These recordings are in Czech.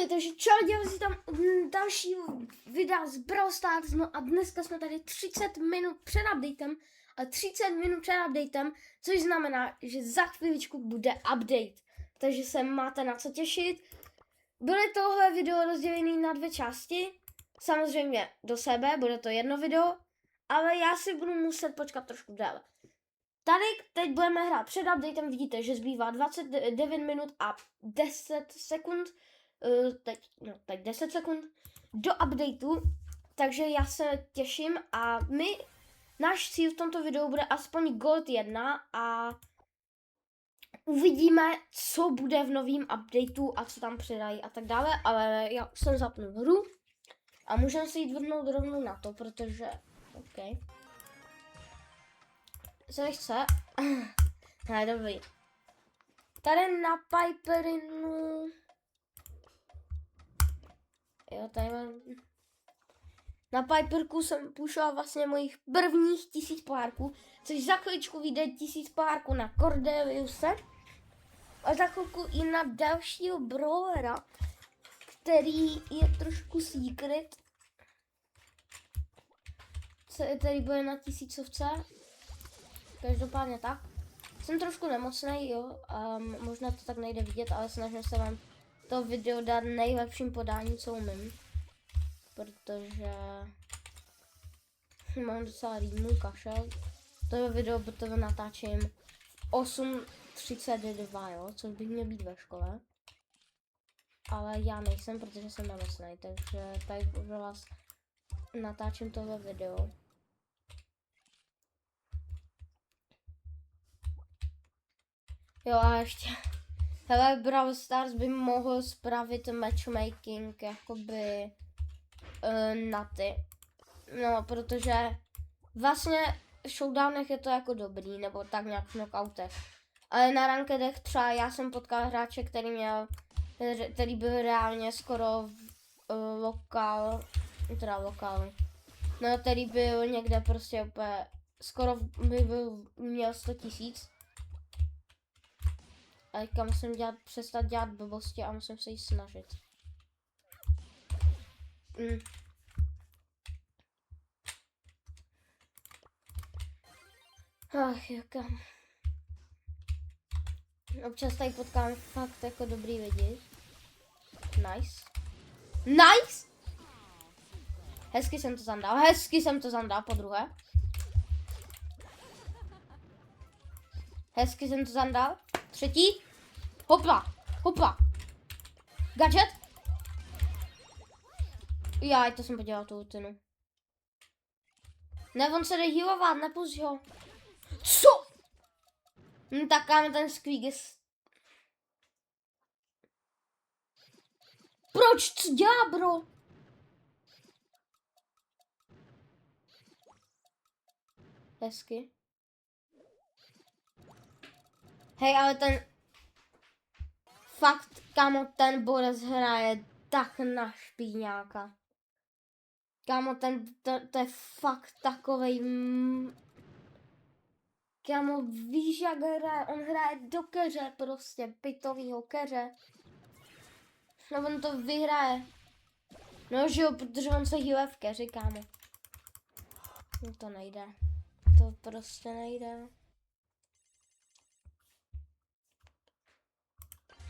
takže čau, dělám si tam další videa z Brawl Stars, no a dneska jsme tady 30 minut před updatem, což znamená, že za chvíličku bude update, takže se máte na co těšit. Bude tohle video rozdělené na 2 části, samozřejmě do sebe, bude to jedno video, ale já si budu muset počkat trošku déle. Tady teď budeme hrát před updatem, vidíte, že zbývá 29 minut a 10 sekund, teď 10 sekund do updateu, takže já se těším a náš cíl v tomto videu bude aspoň Gold 1 a uvidíme, co bude v novém updateu a co tam přidají a tak dále, ale já už jsem zapnul hru a můžeme se jít vrhnout rovnou na to, protože, OK. Se nechce. Ne, dobrý. Tady na Piperinu. Jo, tady mám. Na Piperku jsem pušoval vlastně mojich prvních 1000 pohárků, což za chvíličku vyjde 1000 pohárků na Cordeliuse. A za chvilku i na dalšího brawlera, který je trošku secret. Který bude na 1000. Každopádně tak. Jsem trošku nemocný, jo, a možná to tak nejde vidět, ale snažím se vám to video dát nejlepším podání, co umím. Protože mám docela rýmů kašel. To video protože natáčím v 8:32, jo, což bych měl být ve škole. Ale já nejsem, protože jsem nemocný, takže tady pro vás natáčím tohle video. Jo a ještě, hele, Brawl Stars by mohl spravit matchmaking, jakoby, na ty. No, protože vlastně v showdownech je to jako dobrý, nebo tak nějak v knockoutech. Ale na rankedech třeba já jsem potkal hráče, který byl reálně skoro lokál, no, který byl někde prostě úplně, skoro měl 100 000. A teďka musím přestat dělat blbosti a musím se jí snažit. Ach, jaká. Občas tady potkám fakt jako dobrý lidi. Nice. Nice! Hezky jsem to zandal, podruhé. Hezky jsem to zandal. Třetí. Hopla. Gadget. Jaj, to jsem podělal tu ultinu. Ne, on se jde healovat, nepust ho. Co? Tak kámo, ten Squeak je... Proč? Co dělá, bro? Hezky. Hej, ale ten... Fakt, kámo, ten Boris hraje tak na špíňáka. Kámo, to je fakt takovej... Kámo, víš, jak hraje? On hraje do keře, prostě, pitovýho keře. No, on to vyhraje. No, že jo, protože on se healuje v keři, kámo. No, to nejde. To prostě nejde.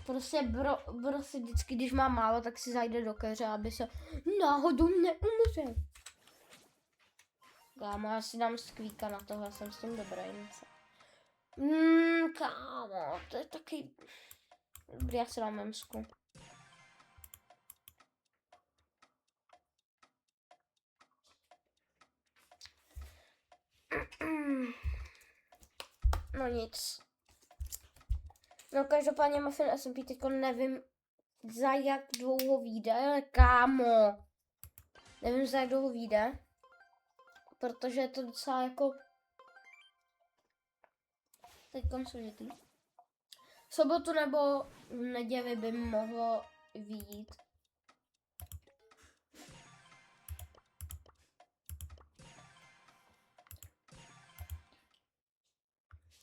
Prostě bro si vždycky, když má málo, tak si zajde do keře, aby se náhodou neumřel. Kámo, já si dám Squeaka na tohle, jsem s tím dobrý. Kámo, to je taky... Dobrý, já si dám memsku. No nic. No každopádně Muffin SMP teďko nevím, za jak dlouho vyjde, ale kámo. Nevím, za jak dlouho vyjde. Protože je to docela jako... Teďkom složitý. V sobotu nebo v neděli by mohlo vyjít.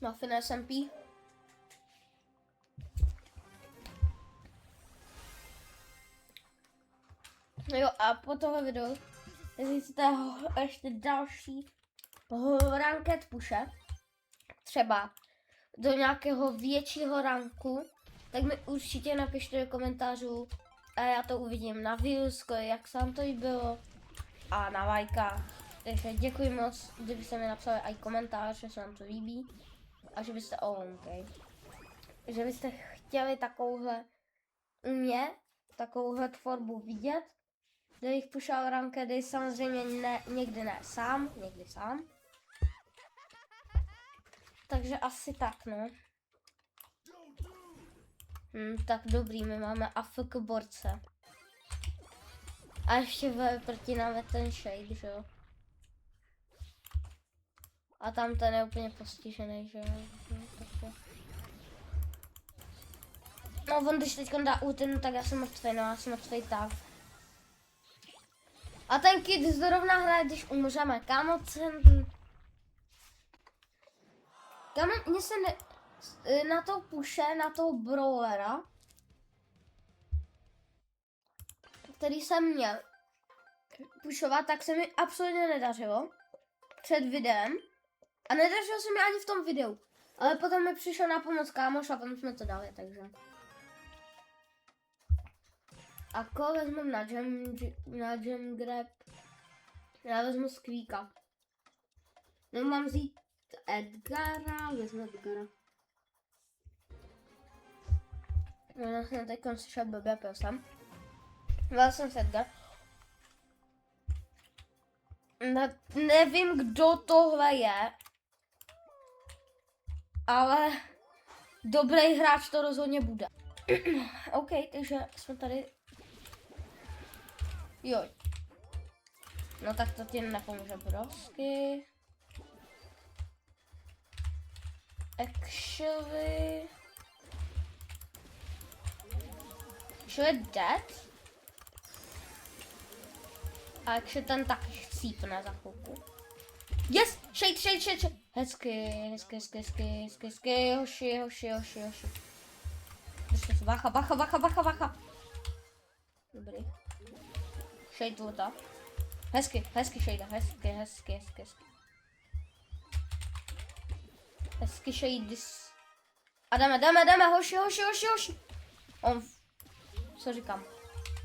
Muffin SMP. Jo, a po tohle videu, jestli chcete ještě další ranked puše, třeba do nějakého většího ranku, tak mi určitě napište do komentářů a já to uvidím na views, jak se vám to líbilo a na lajkách. Takže děkuji moc, kdybyste mi napsali i komentář, že se vám to líbí a že byste, že byste chtěli takovouhle u mě, takovouhle tvorbu vidět, kde bych pušal rankedy, samozřejmě někdy ne sám, někdy sám. Takže asi tak, no. Tak dobrý, my máme AFK borce. A ještě proti nám je ten Shade, že jo? A tam ten je úplně postižený, že jo? No, on když teď dá ulti, no tak já jsem mrtvý, no já jsem mrtvý tak. A ten kid zrovna hraje, když umřeme, kámo, kámo, mně se na to puše, na toho brawlera, který jsem měl pušovat, tak se mi absolutně nedařilo před videem. A nedařilo se mi ani v tom videu. Ale potom mi přišel na pomoc kámoš a potom jsme to dali, takže. A koho vezmu na jam grab? Já vezmu Squeaka. No, mám vzít Edgara, vezmu Edgara. No, já jsem teď slyšel blbě, pil jsem. Vel jsem se Edgar. Nevím, kdo tohle je. Ale dobrý hráč to rozhodně bude. OK, takže jsme tady. Jo. No tak to ti nepomůže brosky. Actually dead. A actually ten taky chcípne za chvilku. Yes! Shade. Hezky. Hoši. Držte se, bacha. Dobrý. Shade to. Hezky, Shade, hezky. Hezky Shade. A jdeme, hoši. Co říkám?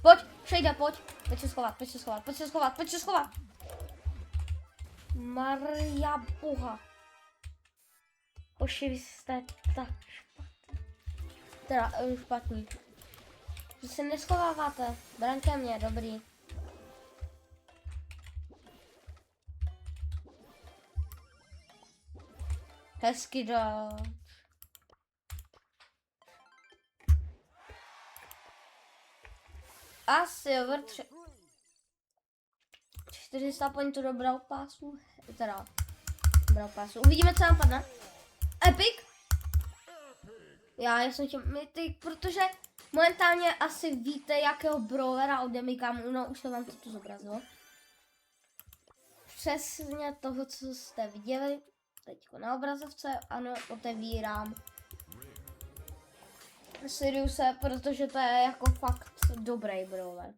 Pojď, Shade, pojď. Pojď se schovat. Maria boha. Hoši, vy jste tak špatný. Teda, špatný. Že se neschováváte. Braňte mě, dobrý. Hezky dát. A Silver 3. 400 pointů do Brawl Passu. Teda, Brawl Passu. Uvidíme, co nám padne. Epic. Já jsem chtěl, protože momentálně asi víte, jakého brawlera odemykám. No, už se vám to tu zobrazilo. Přesně toho, co jste viděli. Teďko na obrazovce, ano, otevírám Siriuse, protože to je jako fakt dobrý brawler.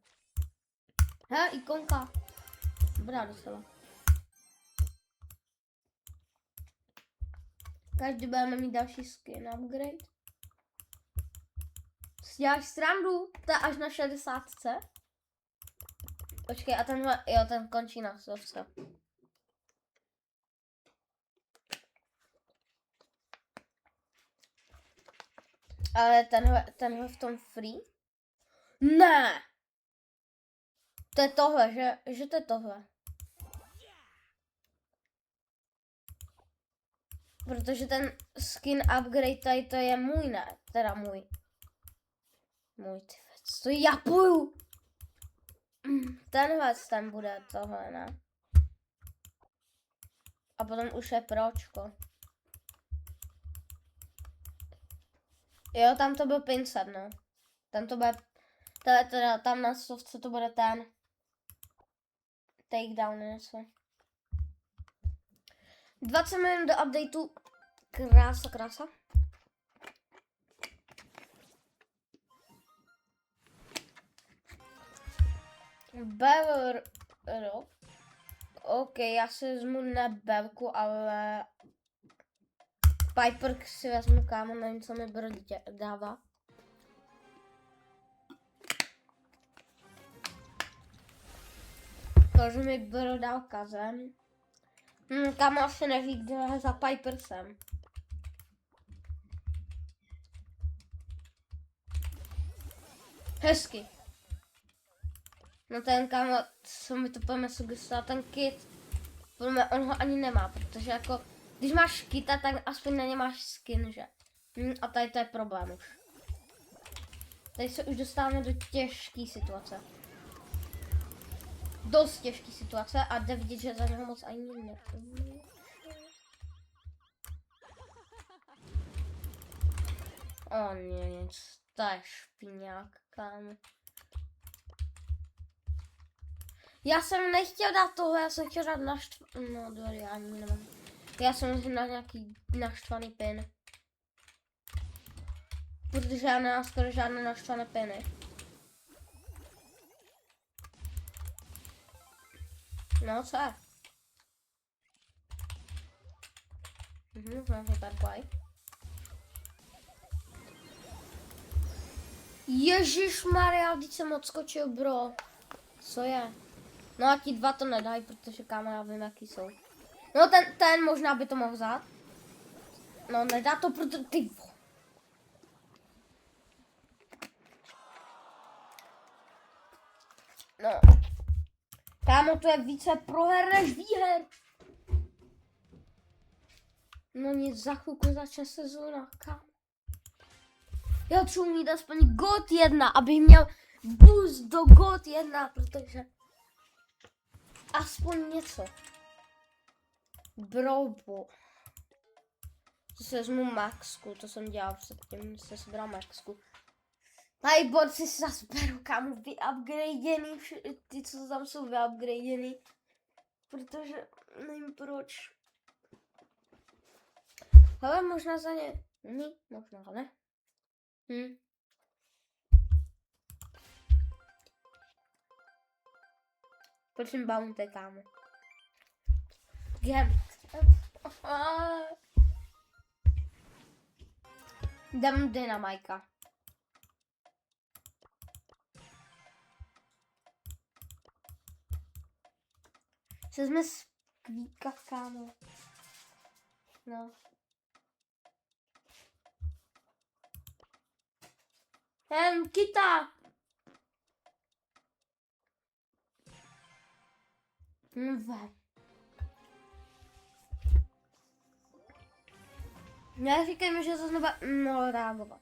Hele, ikonka. Dobrá dostala. Každý budeme mít další skin upgrade. Děláš srandu, to je až na 60. Počkej, a tenhle, jo, ten končí na 100. Ale tenhle v tom free? Ne! To je tohle, že to je tohle. Protože ten skin upgrade tady to je můj, ne? Teda můj. Můj, ty věc, to já půjdu. Tenhle ten bude tohle, ne? A potom už je pročko. Jo, tam to byl Pincet, no. Tam to bude, teda tam na stovce to bude ten takedown něco. 20 minut do updateu. Krása. Bevel Rock. OK, já si vezmu nebelku, ale Piper si vezmu, kámo, nevím, co mi Bro dává. To, že mi Bro dal kazem. Kámo asi neví, kde za Piper jsem. Hezky. No ten kámo, co mi to pojme sugestovat, ten kit, on ho ani nemá, protože jako, když máš kita, tak aspoň na ně máš skin, že? A tady to je problém už. Tady se už dostáváme do těžké situace. Dost těžké situace a jde vidět, že za něho moc ani ne. O nic, to je špíňák, kámo. Já jsem nechtěl dát tohle, já jsem chtěl dát no dobrý, já ani nemám. Já jsem na nějaký naštvaný pin. Protože já nemám skoro žádné naštvané piny. No co je? Mám hyperplay. Ježišmarja, teď jsem odskočil, bro. Co je? No a ti dva to nedají, protože kámo, já vím, jaký jsou. No ten možná by to mohl vzát. No nedá to, protože ty... No. Kámo, to je více proher než výher. No nic, za chvilku začne sezóna, kámo. Já chci mít aspoň GOAT 1, abych měl boost do GOAT 1, protože... Aspoň něco. Brobo. To se vezmu Maxku, to jsem dělal předtím, se sebral Maxku. Tady borci si zase beru, kámo, vyupgradený, ty, co tam jsou vyupgradený. Protože nevím proč. Ale možná za ně, možná ne. Prosím, bounty, kámo. Gem. Dám dynamajka. Co jsme skvítka, kámo. No. Kita. Neříkej mi, že to znova reagovat.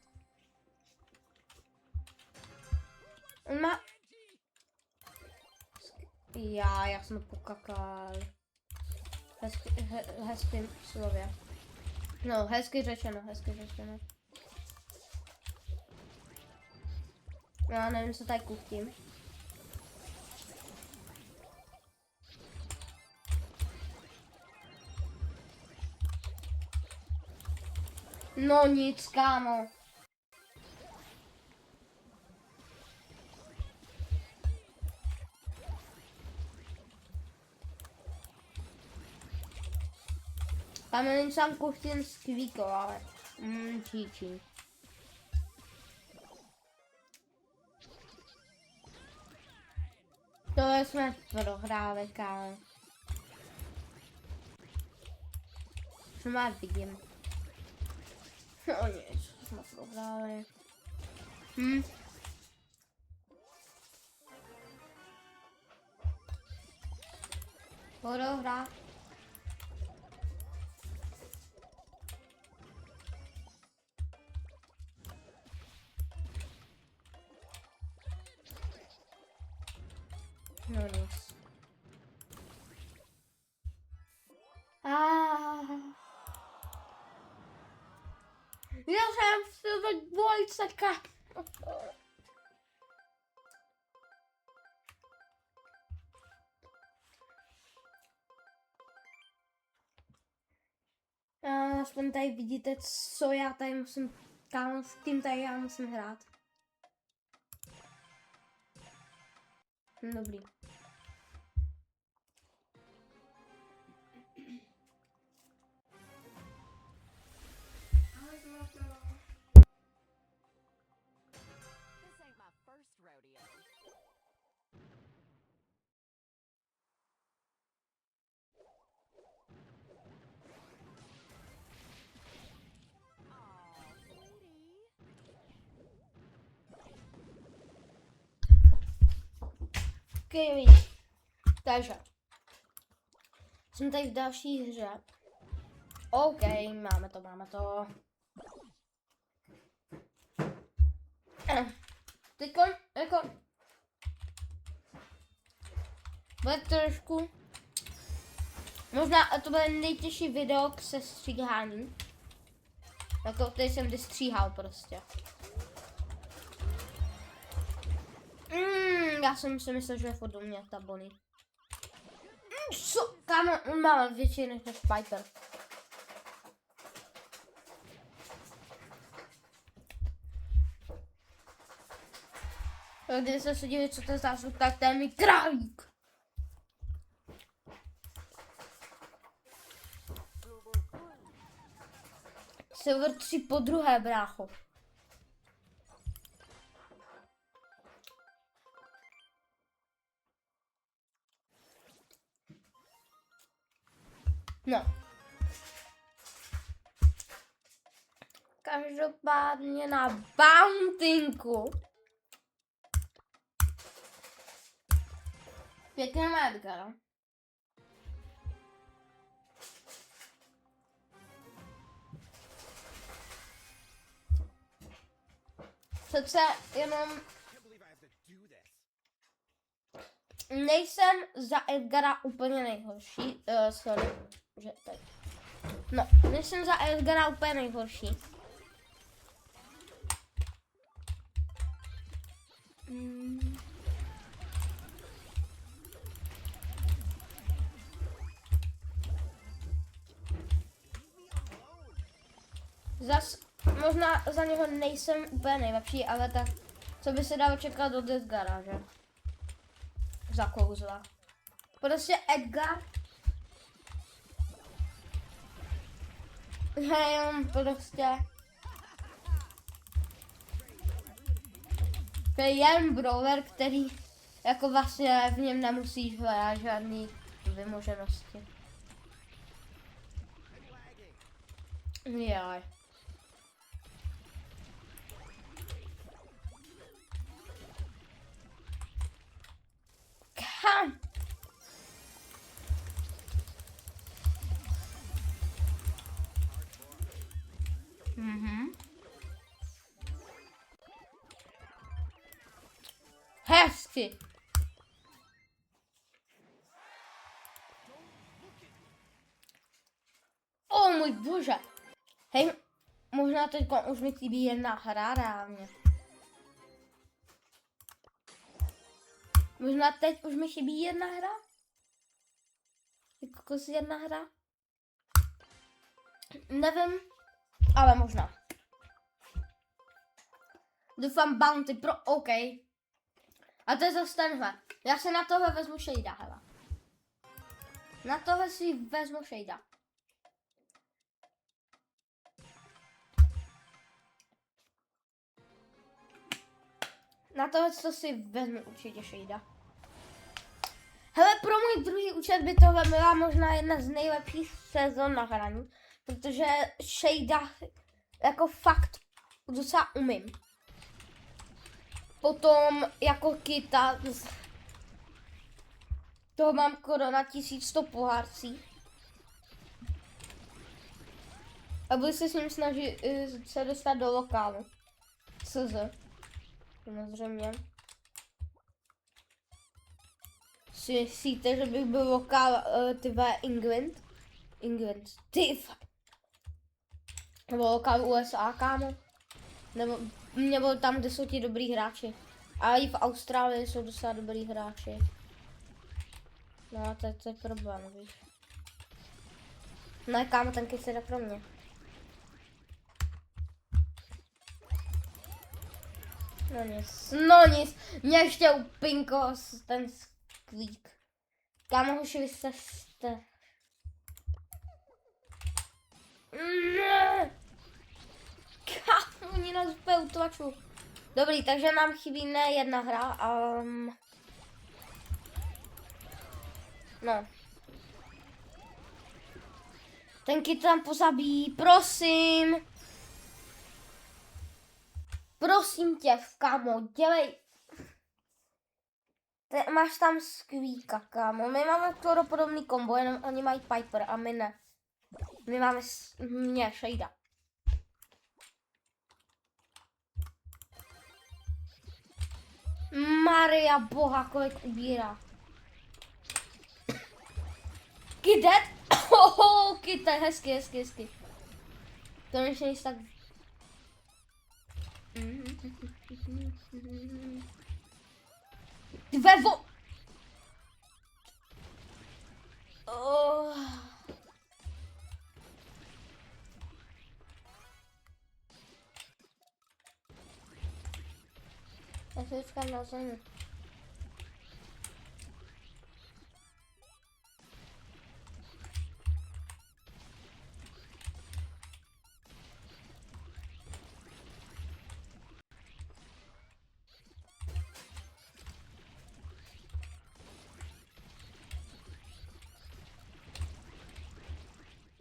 On má... Já jsem pokakal. Hezkým slově. No, hezky řečeno. Já nevím, co tady kuchtím. No nic, kámo. Tam není sám kuchtím s kvíkou, ale... číčí. To jsme prohráli, kámo. Co má vidím. No nic, jsme prohráli. Prohrát. No nic. Já jsem v dvojce, aspoň tady vidíte, co já tady musím, kámo, s tím tady já musím hrát. Dobrý. This ain't my first rodeo. Aw, sweetie. Okay, vidíš. Takže. Jsem tady v další hře. OK, máme to. Teďko, jako... Bude trošku... Možná to bude nejtěžší video k sestříhání. Jako, který jsem vystříhal prostě. Já jsem si myslel, že je furt u mě ta Bonnie. Co? Kámo, on má větší než Piper. Když se diví, co to je za zvuk, tak to je můj králík. Silver 3 po druhé, brácho. No. Každopádně na Bountinku. Pěkně má Edgara. Přece jenom nejsem za Edgara úplně nejhorší. Sorry, že teď. No, nejsem za Edgara úplně nejhorší. Zas možná za něho nejsem úplně nejlepší, ale tak, co by se dalo čekat od Edgara, že? Za kouzla. Prostě Edgar je jenom prostě... To je jen brawler, který jako vlastně v něm nemusíš hledat žádný vymoženosti. Jaj. Kam? Hezky. O můj bože. Hej, možná teď už mi chybí jedna hra reálně. Možná teď už mi chybí jedna hra? Jako jedna hra? Nevím, ale možná. Doufám Bounty pro OK. A to je zase tenhle. Já se na tohle vezmu shada, hele. Na tohle si vezmu shada. Na tohle si vezmu určitě shada. Hele, pro můj druhý účet by tohle byla možná jedna z nejlepších sezon na hraní, protože shada jako fakt docela umím. Potom jako kita, toho mám skoro na 1100 pohárcí. A budu se s ním snažit se dostat do lokálu. CZ. Samozřejmě. Si myslíte, že bych byl lokál England? England. Nebo lokál USA, kámo? Nebo tam, kde jsou ti dobrý hráči. A i v Austrálii jsou docela dobrý hráči. No a to je problém, víš. No kámo, ten kec jde pro mě. No nic. Mě ještě upinko ten squeak. Kámoši, vy jste. Ne. Kámo, oni nás úplně utlačují. Dobrý, takže nám chybí ne jedna hra, no. Ten kit tam pozabíjí, prosím. Prosím tě, kámo, dělej. Máš tam Squeaka, kámo. My máme podobný kombo, jenom oni mají Piper a my ne. My máme mě, Shada. Maria boha, kolik ubírá. Kidet? Oh, kite, hezky. To než nejsi tak... Dvevo! Oh. Já se počkám na zemi.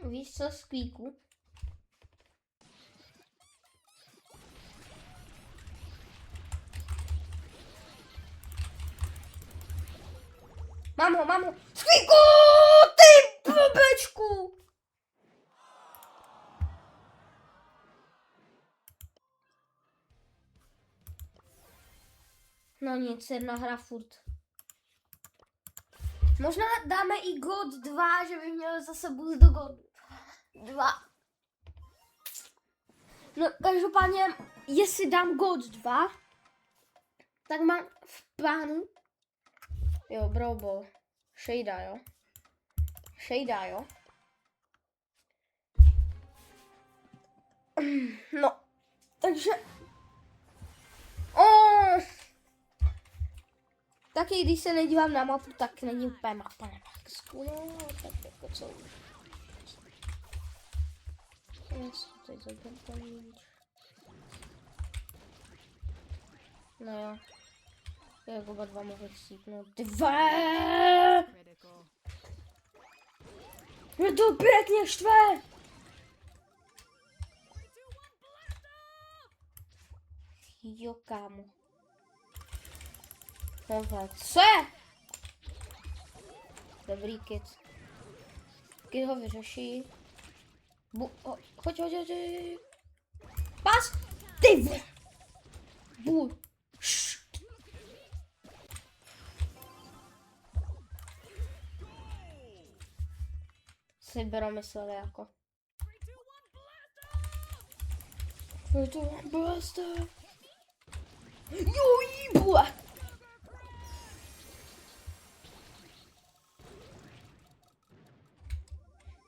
Víš co, Squeaku? Mám ho. Squeaku, ty blbečku! No nic, jedna hra furt. Možná dáme i God 2, že by měl zase boost do God 2. No, každopádně, jestli dám God 2, tak mám v plánu. Jo, Brawl. Shada, jo. No, takže... Taky když se nedívám na mapu, tak není úplně mapa na maxku, no, tak jako co už. No jo. Jak oba dva mohli chcípnout. Dve! Mě to pěkně štve! Jo, kámo. Tohle, co je? Dobrý kid. Kid ho vyřeší. Choď. Pas! Ty vole! Si Bro mysleli jako. 3, 2, 1, blaster! Jo, jíbule!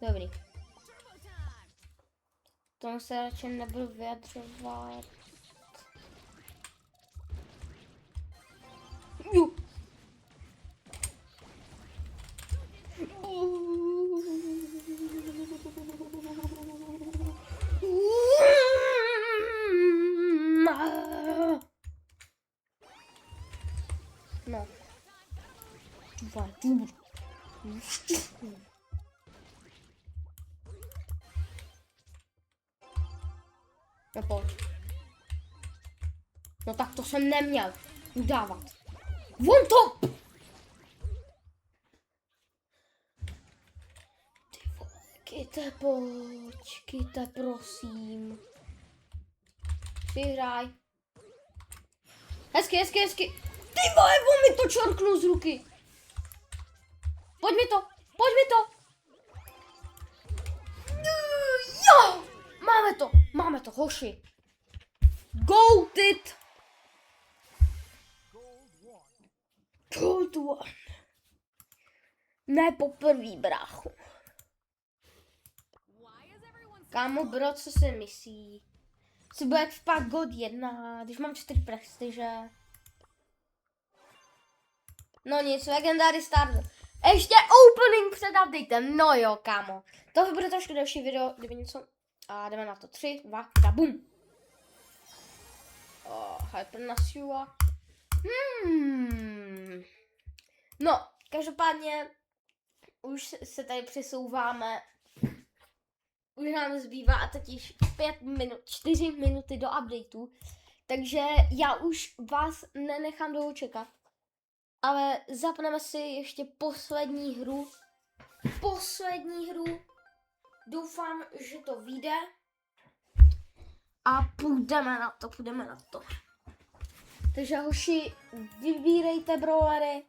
Dobrý. Tomu se radši nebudu vyjadřovat. Jo. No. No pojď. No tak to jsem neměl udávat. Von to! Ty vole, Kite, pojď. Kite, prosím. Přihraj. Hezky. Ty vole, on mi to čorknul z ruky. Pojď mi to. Jo! Máme to, hoši. Goated. Gold one. Ne poprvý, bráchu. Kámo, bro, co se myslí? Si bude jak v God 1, když mám 4 prestiže. No nic, Legendary Star. Ještě opening před updatem, no jo, kámo. To bude trošku další video, kdyby něco. A jdeme na to, 3, 2, bum. Hyper Nasua. No, každopádně už se tady přesouváme. Už nám zbývá a teď již 5 minut, 4 minuty do updateu. Takže já už vás nenechám dlouho čekat. Ale zapneme si ještě poslední hru. Doufám, že to vyjde. A půjdeme na to. Takže hoši, vybírejte brawlery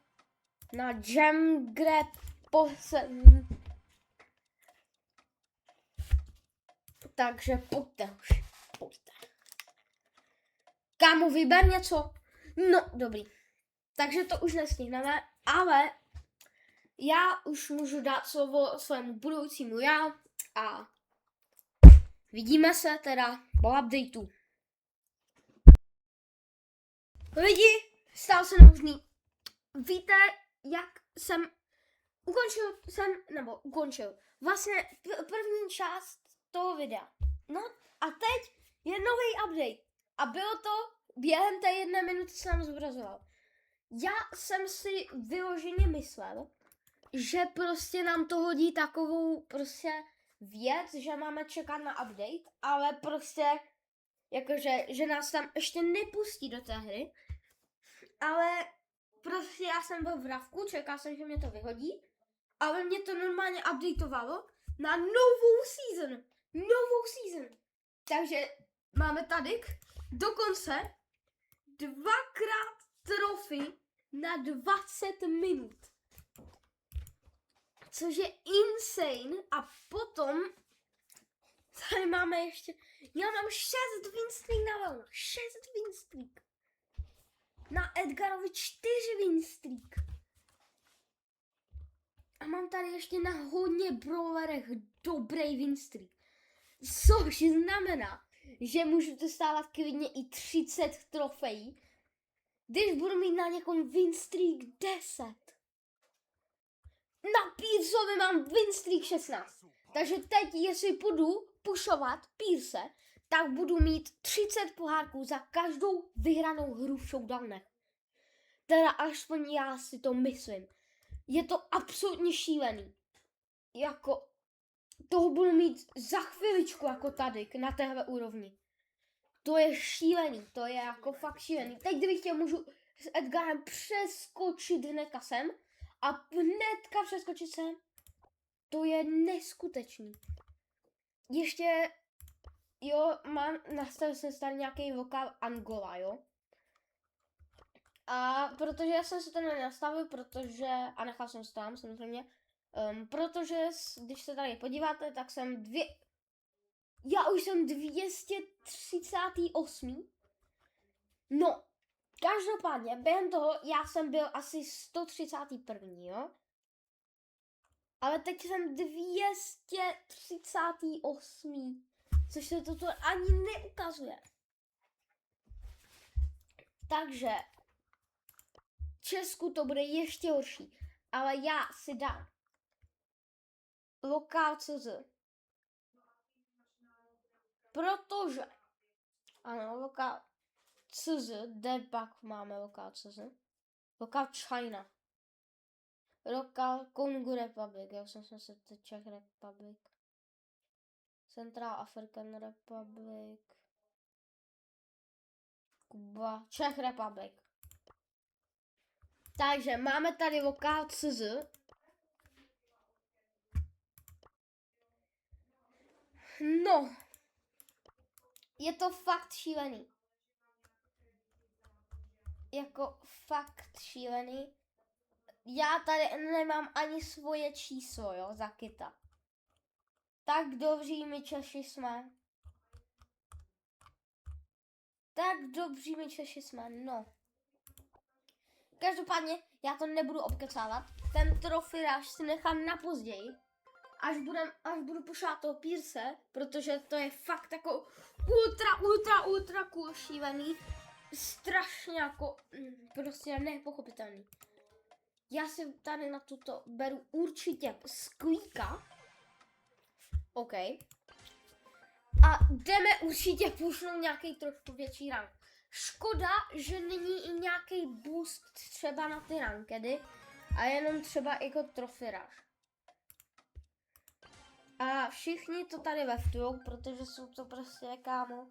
na Gem Grab poslední. Takže pojďte hoši, pojďte. Kámo, vyber něco. No, dobrý. Takže to už nestihneme, ale já už můžu dát slovo svému budoucímu já a vidíme se teda po updateu. Lidi, stál se nemožný. Víte, jak jsem ukončil vlastně první část toho videa. No a teď je nový update a bylo to během té 1 minuty, co nám zobrazoval. Já jsem si vyloženě myslel, že prostě nám to hodí takovou prostě věc, že máme čekat na update, ale prostě jakože, že nás tam ještě nepustí do té hry, ale prostě já jsem byl v Ravku, čekal jsem, že mě to vyhodí, ale mě to normálně updateovalo na novou season. Takže máme tady dokonce 2x trofy na 20 minut. Což je insane. A potom tady máme ještě, já mám 6 winstreak na Velna. 6 winstreak. Na Edgarovi 4 winstreak. A mám tady ještě na hodně brawlerech dobrý winstreak. Což znamená, že můžu dostávat klidně i 30 trofejí, když budu mít na někom winstreak 10. Na Pierceovi mám winstreak 16. Takže teď, jestli budu pushovat Pierce, tak budu mít 30 pohárků za každou vyhranou hru v showdownech. Teda aspoň já si to myslím. Je to absolutně šílený. Jako, toho budu mít za chviličku jako tady, na téhle úrovni. To je šílený, to je jako fakt šílený. Teď kdybych chtěl, můžu s Edgarem přeskočit hnedka sem a hnedka přeskočit sem. To je neskutečný. Ještě, jo, mám nastavil jsem tady nějaký vokál Angola, jo. A protože já jsem si to nenastavil, a nechal jsem se tam samozřejmě, protože když se tady podíváte, tak já už jsem 238. No, každopádně, během toho já jsem byl asi 131, jo. Ale teď jsem 238, což se toto ani neukazuje. Takže v Česku to bude ještě horší, ale já si dám lokal.cz, protože ano, lokal.cz, kde pak máme lokal.cz, lokal China, lokal Congo Republic, já jsem se Czech Republic, Central African Republic, Kuba, Czech Republic. Takže máme tady lokal.cz. No, je to fakt šílený. Jako fakt šílený. Já tady nemám ani svoje číslo, jo, za kita. Tak dobří my Češi jsme. No. Každopádně já to nebudu obkecávat. Ten trophy rush si nechám na později. až budu pošát toho Pierce, protože to je fakt jako ultra cool šílený, strašně jako, prostě nepochopitelný. Já si tady na tuto beru určitě Squeaka. OK. A jdeme určitě pušnout nějaký trošku větší rank. Škoda, že není i nějaký boost třeba na ty rankedy a jenom třeba jako trophy rush. A všichni to tady veftujou, protože jsou to prostě kámo.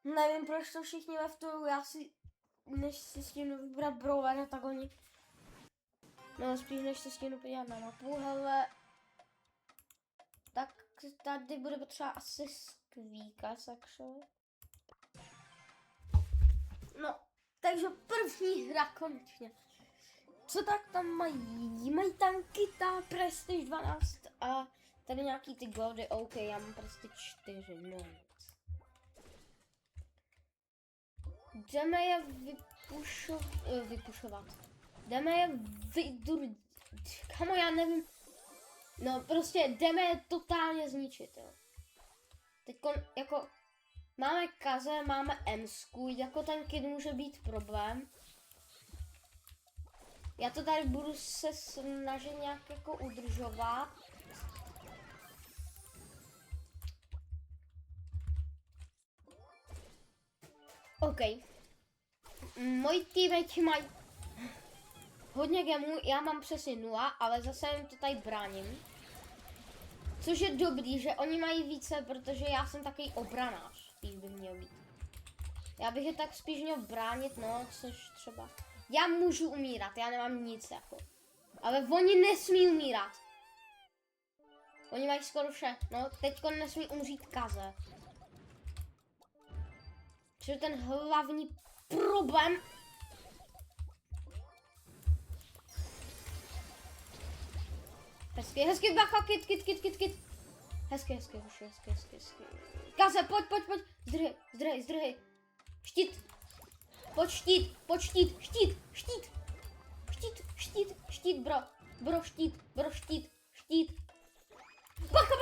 Nevím, proč to všichni veftujou, já si, než si stínu vybrat brawlera, tak oni... No spíš než si stínu podívat na mapu, hele. Tak tady bude potřeba asi Squeaka, actually. No, takže první hra konečně. Co tak tam mají? Mají tam Kita, Prestige 12 a tady nějaký ty goldy, OK, já mám Prestige 4, no nic. Jdeme je vypušovat. Jdeme je Kamo, já nevím. No, prostě jdeme je totálně zničit, jo. Teďko, jako, máme Kaze, máme Emsku, jako ten kid může být problém. Já to tady budu se snažit nějak jako udržovat. OK. Moji teammates mají hodně gemů, já mám přesně 0, ale zase jim to tady bráním. Což je dobrý, že oni mají více, protože já jsem takový obranář, spíš bych měl být. Já bych je tak spíš měl bránit, no, což třeba... Já můžu umírat, já nemám nic jako. Ale oni nesmí umírat. Oni mají skoro vše, no, teďko nesmí umřít Kaze. Což je ten hlavní problém. Hezky, bacha, kit. Hezky. Kaze, pojď. Zdrhej. Štít. Pojď štít, bro, štít. Bacha.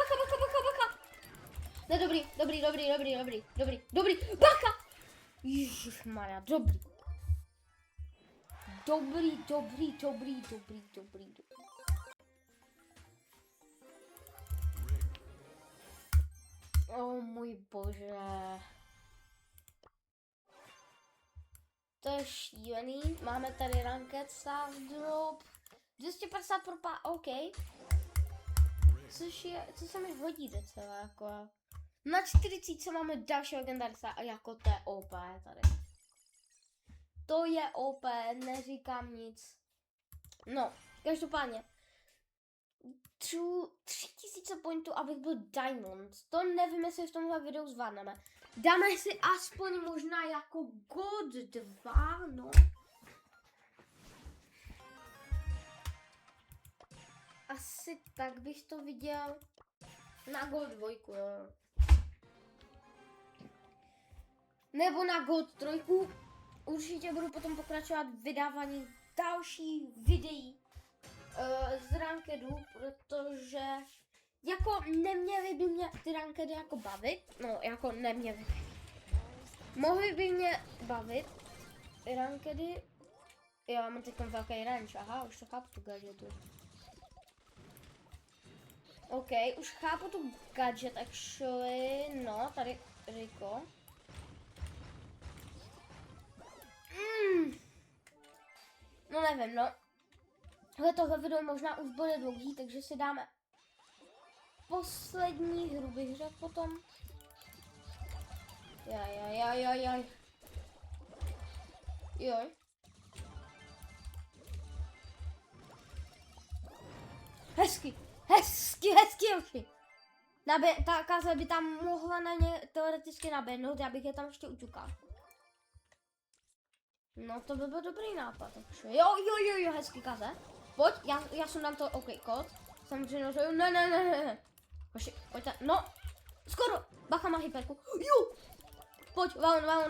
Ne, dobrý, bacha! Ježišmarja, dobrý. Dobrý. Oh můj bože. To je šílený. Máme tady ranked staff drop. 250 propa, OK. Co se mi hodí docela, jako. Na 40 máme další legendarista a jako to je OP tady. To je OP, neříkám nic. No, každopádně. 3000 pointů, abych byl Diamond. To nevím, jestli v tomhle videu zvládneme. Dáme si aspoň možná jako God 2, no. Asi tak bych to viděl na God 2, jo. Nebo na God 3. Určitě budu potom pokračovat v vydávání dalších videí z rankedu, protože jako neměly by mě ty rankedy jako bavit, no jako neměly. Mohly by mě bavit rankedy, já mám teď velký range, aha, už to chápu tu gadgetu. OK, už chápu tu gadget actually, no, tady Rico. No nevím, no. Tohle video možná už bude dlouhý, takže si dáme poslední hru, bych řekl potom. Joj. Hezky, oči. Ta Kaze by tam mohla na ně teoreticky naběhnout, já bych je tam ještě uťukal. No to by byl dobrý nápad, takže. Jo, hezky Kaze. Pojď, já jsem dám to, OK, kód. Samozřejmě, že ne. Pojďte, no. Skoro, bacha má hyperku. Jo. Pojď, vaun.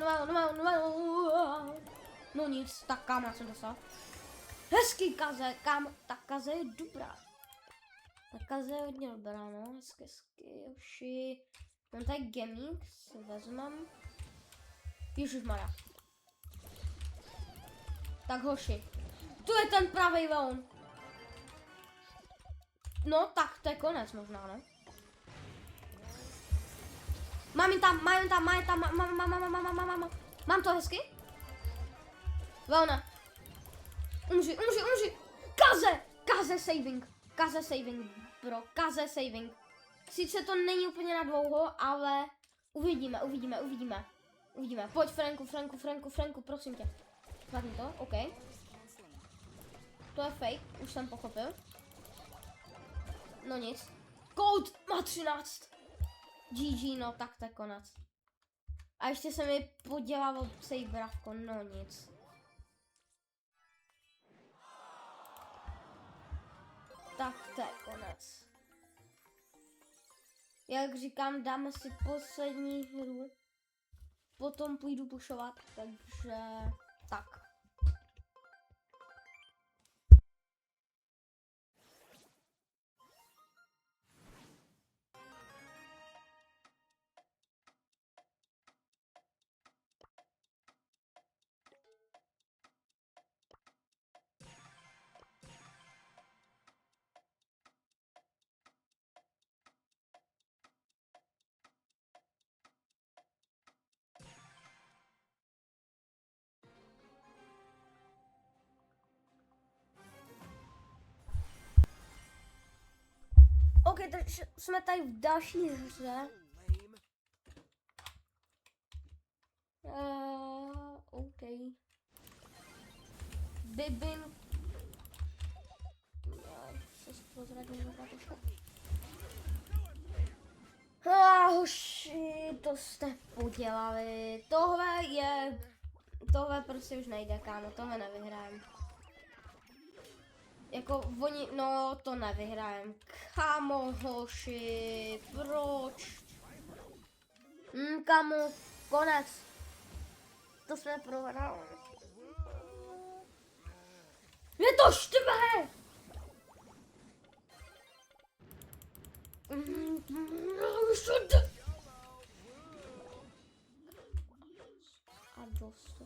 No nic, tak kam já jsem dostal. Hezky Kaze, ta Kaze je dobrá. Kaze je hodně dobrá, no. Hezky, Yoshi. Mám tady gaming, si vezmem. Ježišmarja. Tak hoši. Tu je ten pravej on. No, tak to je konec možná, no. Mám tam, mám to hezky? Velna. Umři. Kaze saving, bro, kaze saving. Sice to není úplně na dlouho, ale uvidíme. Pojď, Franku, prosím tě. Zvládni to, OK. To je fake, už jsem pochopil. No nic. Gold má 13. GG, no tak to je konec. A ještě se mi podělalo sejbravko, no nic. Tak to je konec. Jak říkám, dáme si poslední hru. Potom půjdu pušovat, takže tak. OK, takže jsme tady v další hře. OK. Bibin. Hoši, to jste podělali. Tohle prostě už nejde, kámo, tohle nevyhrajem. Jako oni, no to nevyhrajem. Kámo, hoši, proč? Kámo, konec. To jsme prohrali. Je to štve! A dost.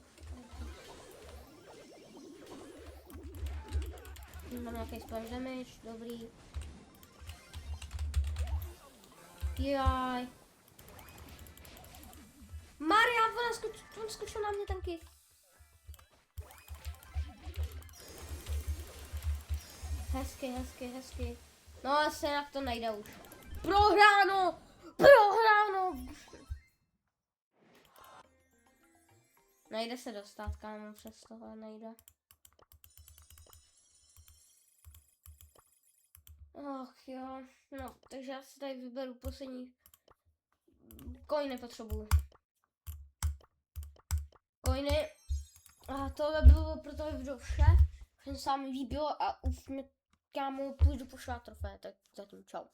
Mám nějaký splash damage, dobrý. Jaj. Maria, on skočil na mě tanky. Hezky. No asi jinak to nejde už. Prohráno! Nejde se dostat, kámo, přes tohle nejde. Ach jo, no, takže já si tady vyberu poslední. Coiny potřebuju. Coiny. A tohle bylo pro tohle video vše. Jsem se vám líbilo a už mě, kámo, půjdu pošlát trofé, tak zatím čau.